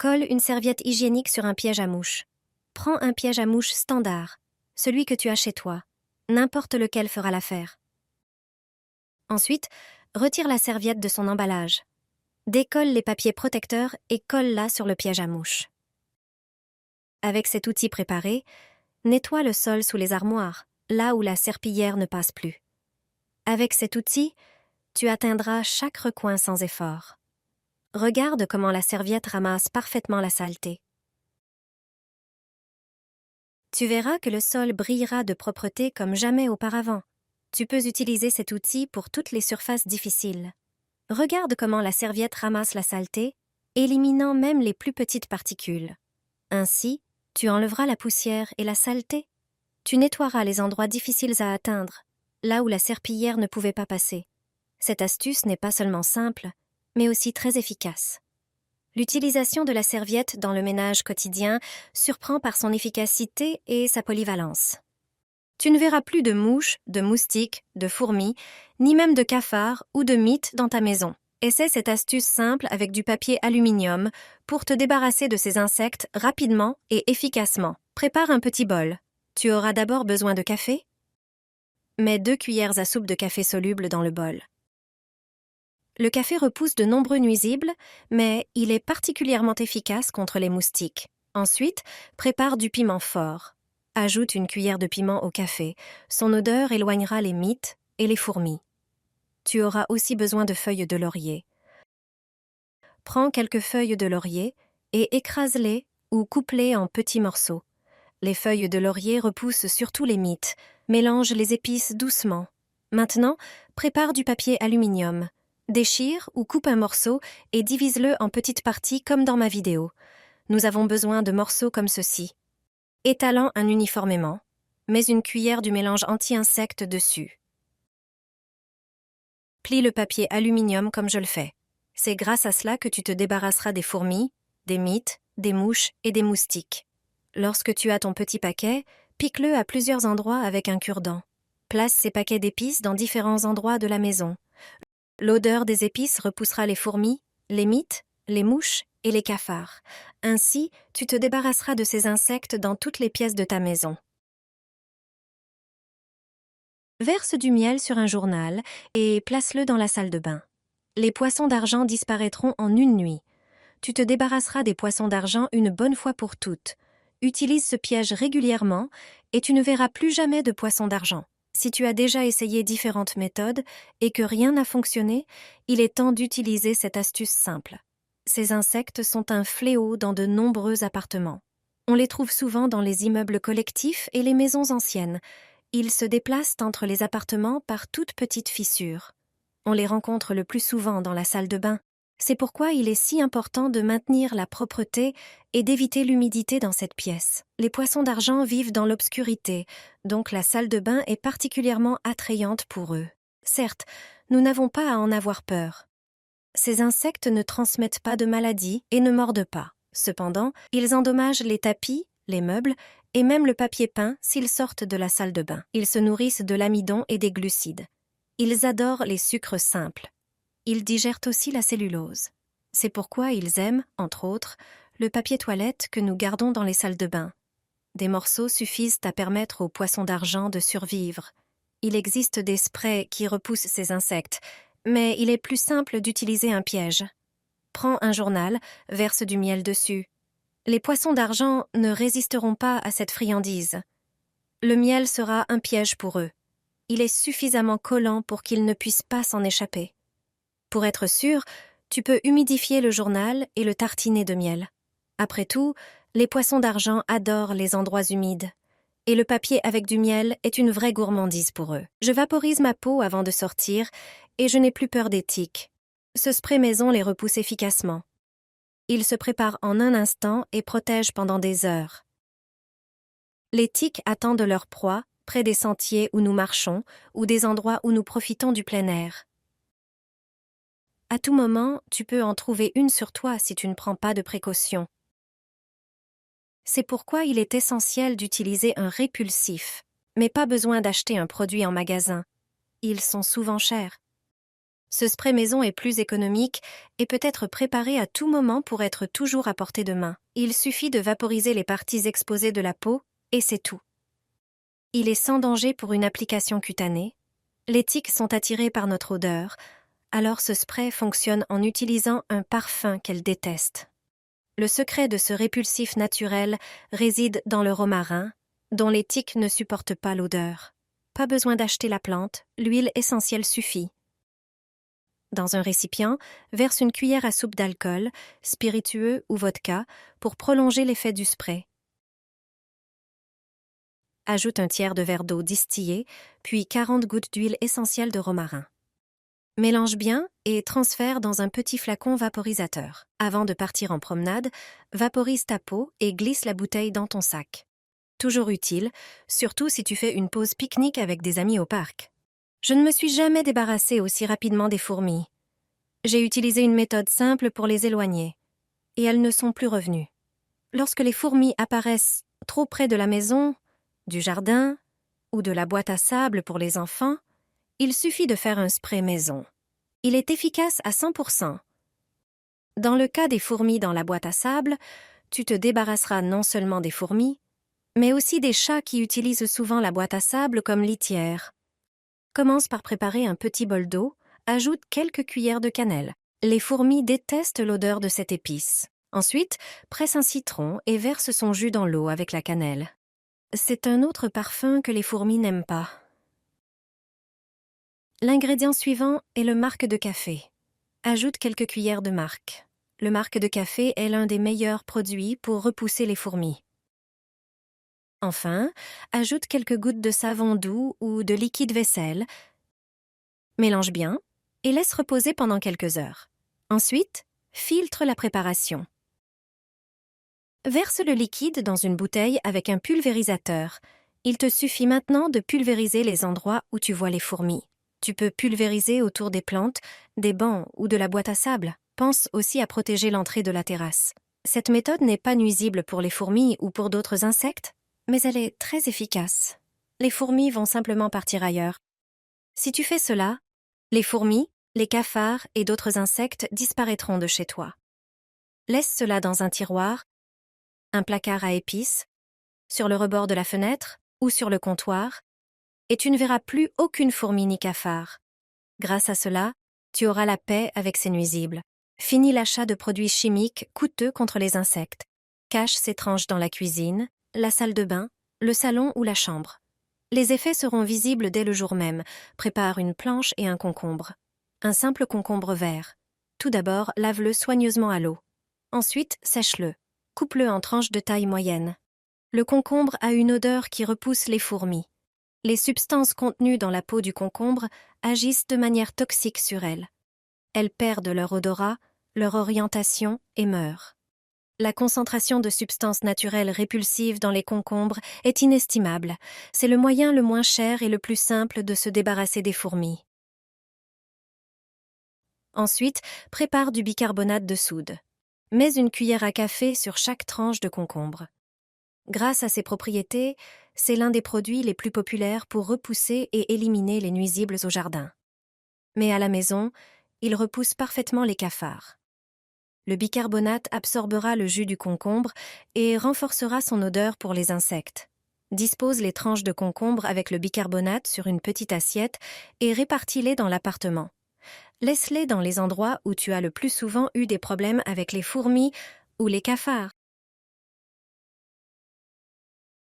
Colle une serviette hygiénique sur un piège à mouches. Prends un piège à mouches standard, celui que tu as chez toi. N'importe lequel fera l'affaire. Ensuite, retire la serviette de son emballage. Décolle les papiers protecteurs et colle-la sur le piège à mouches. Avec cet outil préparé, nettoie le sol sous les armoires, là où la serpillière ne passe plus. Avec cet outil, tu atteindras chaque recoin sans effort. Regarde comment la serviette ramasse parfaitement la saleté. Tu verras que le sol brillera de propreté comme jamais auparavant. Tu peux utiliser cet outil pour toutes les surfaces difficiles. Regarde comment la serviette ramasse la saleté, éliminant même les plus petites particules. Ainsi, tu enlèveras la poussière et la saleté. Tu nettoieras les endroits difficiles à atteindre, là où la serpillière ne pouvait pas passer. Cette astuce n'est pas seulement simple, mais aussi très efficace. L'utilisation de la serviette dans le ménage quotidien surprend par son efficacité et sa polyvalence. Tu ne verras plus de mouches, de moustiques, de fourmis, ni même de cafards ou de mites dans ta maison. Essaie cette astuce simple avec du papier aluminium pour te débarrasser de ces insectes rapidement et efficacement. Prépare un petit bol. Tu auras d'abord besoin de café. Mets 2 cuillères à soupe de café soluble dans le bol. Le café repousse de nombreux nuisibles, mais il est particulièrement efficace contre les moustiques. Ensuite, prépare du piment fort. Ajoute une cuillère de piment au café. Son odeur éloignera les mites et les fourmis. Tu auras aussi besoin de feuilles de laurier. Prends quelques feuilles de laurier et écrase-les ou coupe-les en petits morceaux. Les feuilles de laurier repoussent surtout les mites. Mélange les épices doucement. Maintenant, prépare du papier aluminium. Déchire ou coupe un morceau et divise-le en petites parties comme dans ma vidéo. Nous avons besoin de morceaux comme ceci. Étalant un uniformément. Mets une cuillère du mélange anti-insectes dessus. Plie le papier aluminium comme je le fais. C'est grâce à cela que tu te débarrasseras des fourmis, des mites, des mouches et des moustiques. Lorsque tu as ton petit paquet, pique-le à plusieurs endroits avec un cure-dent. Place ces paquets d'épices dans différents endroits de la maison. L'odeur des épices repoussera les fourmis, les mites, les mouches et les cafards. Ainsi, tu te débarrasseras de ces insectes dans toutes les pièces de ta maison. Verse du miel sur un journal et place-le dans la salle de bain. Les poissons d'argent disparaîtront en une nuit. Tu te débarrasseras des poissons d'argent une bonne fois pour toutes. Utilise ce piège régulièrement et tu ne verras plus jamais de poissons d'argent. Si tu as déjà essayé différentes méthodes et que rien n'a fonctionné, il est temps d'utiliser cette astuce simple. Ces insectes sont un fléau dans de nombreux appartements. On les trouve souvent dans les immeubles collectifs et les maisons anciennes. Ils se déplacent entre les appartements par toutes petites fissures. On les rencontre le plus souvent dans la salle de bain. C'est pourquoi il est si important de maintenir la propreté et d'éviter l'humidité dans cette pièce. Les poissons d'argent vivent dans l'obscurité, donc la salle de bain est particulièrement attrayante pour eux. Certes, nous n'avons pas à en avoir peur. Ces insectes ne transmettent pas de maladies et ne mordent pas. Cependant, ils endommagent les tapis, les meubles et même le papier peint s'ils sortent de la salle de bain. Ils se nourrissent de l'amidon et des glucides. Ils adorent les sucres simples. Ils digèrent aussi la cellulose. C'est pourquoi ils aiment, entre autres, le papier toilette que nous gardons dans les salles de bain. Des morceaux suffisent à permettre aux poissons d'argent de survivre. Il existe des sprays qui repoussent ces insectes, mais il est plus simple d'utiliser un piège. Prends un journal, verse du miel dessus. Les poissons d'argent ne résisteront pas à cette friandise. Le miel sera un piège pour eux. Il est suffisamment collant pour qu'ils ne puissent pas s'en échapper. Pour être sûr, tu peux humidifier le journal et le tartiner de miel. Après tout, les poissons d'argent adorent les endroits humides. Et le papier avec du miel est une vraie gourmandise pour eux. Je vaporise ma peau avant de sortir et je n'ai plus peur des tiques. Ce spray maison les repousse efficacement. Il se prépare en un instant et protège pendant des heures. Les tiques attendent leur proie près des sentiers où nous marchons ou des endroits où nous profitons du plein air. À tout moment, tu peux en trouver une sur toi si tu ne prends pas de précautions. C'est pourquoi il est essentiel d'utiliser un répulsif, mais pas besoin d'acheter un produit en magasin. Ils sont souvent chers. Ce spray maison est plus économique et peut être préparé à tout moment pour être toujours à portée de main. Il suffit de vaporiser les parties exposées de la peau et c'est tout. Il est sans danger pour une application cutanée. Les tiques sont attirées par notre odeur, alors ce spray fonctionne en utilisant un parfum qu'elles détestent. Le secret de ce répulsif naturel réside dans le romarin, dont les tiques ne supportent pas l'odeur. Pas besoin d'acheter la plante, l'huile essentielle suffit. Dans un récipient, verse une cuillère à soupe d'alcool, spiritueux ou vodka, pour prolonger l'effet du spray. Ajoute un tiers de verre d'eau distillée, puis 40 gouttes d'huile essentielle de romarin. Mélange bien et transfère dans un petit flacon vaporisateur. Avant de partir en promenade, vaporise ta peau et glisse la bouteille dans ton sac. Toujours utile, surtout si tu fais une pause pique-nique avec des amis au parc. Je ne me suis jamais débarrassée aussi rapidement des fourmis. J'ai utilisé une méthode simple pour les éloigner, et elles ne sont plus revenues. Lorsque les fourmis apparaissent trop près de la maison, du jardin ou de la boîte à sable pour les enfants, il suffit de faire un spray maison. Il est efficace à 100%. Dans le cas des fourmis dans la boîte à sable, tu te débarrasseras non seulement des fourmis, mais aussi des chats qui utilisent souvent la boîte à sable comme litière. Commence par préparer un petit bol d'eau, ajoute quelques cuillères de cannelle. Les fourmis détestent l'odeur de cette épice. Ensuite, presse un citron et verse son jus dans l'eau avec la cannelle. C'est un autre parfum que les fourmis n'aiment pas. L'ingrédient suivant est le marc de café. Ajoute quelques cuillères de marc. Le marc de café est l'un des meilleurs produits pour repousser les fourmis. Enfin, ajoute quelques gouttes de savon doux ou de liquide vaisselle. Mélange bien et laisse reposer pendant quelques heures. Ensuite, filtre la préparation. Verse le liquide dans une bouteille avec un pulvérisateur. Il te suffit maintenant de pulvériser les endroits où tu vois les fourmis. Tu peux pulvériser autour des plantes, des bancs ou de la boîte à sable. Pense aussi à protéger l'entrée de la terrasse. Cette méthode n'est pas nuisible pour les fourmis ou pour d'autres insectes, mais elle est très efficace. Les fourmis vont simplement partir ailleurs. Si tu fais cela, les fourmis, les cafards et d'autres insectes disparaîtront de chez toi. Laisse cela dans un tiroir, un placard à épices, sur le rebord de la fenêtre ou sur le comptoir, et tu ne verras plus aucune fourmi ni cafard. Grâce à cela, tu auras la paix avec ces nuisibles. Finis l'achat de produits chimiques coûteux contre les insectes. Cache ces tranches dans la cuisine, la salle de bain, le salon ou la chambre. Les effets seront visibles dès le jour même. Prépare une planche et un concombre. Un simple concombre vert. Tout d'abord, lave-le soigneusement à l'eau. Ensuite, sèche-le. Coupe-le en tranches de taille moyenne. Le concombre a une odeur qui repousse les fourmis. Les substances contenues dans la peau du concombre agissent de manière toxique sur elles. Elles perdent leur odorat, leur orientation et meurent. La concentration de substances naturelles répulsives dans les concombres est inestimable. C'est le moyen le moins cher et le plus simple de se débarrasser des fourmis. Ensuite, prépare du bicarbonate de soude. Mets une cuillère à café sur chaque tranche de concombre. Grâce à ses propriétés, c'est l'un des produits les plus populaires pour repousser et éliminer les nuisibles au jardin. Mais à la maison, il repousse parfaitement les cafards. Le bicarbonate absorbera le jus du concombre et renforcera son odeur pour les insectes. Dispose les tranches de concombre avec le bicarbonate sur une petite assiette et répartis-les dans l'appartement. Laisse-les dans les endroits où tu as le plus souvent eu des problèmes avec les fourmis ou les cafards.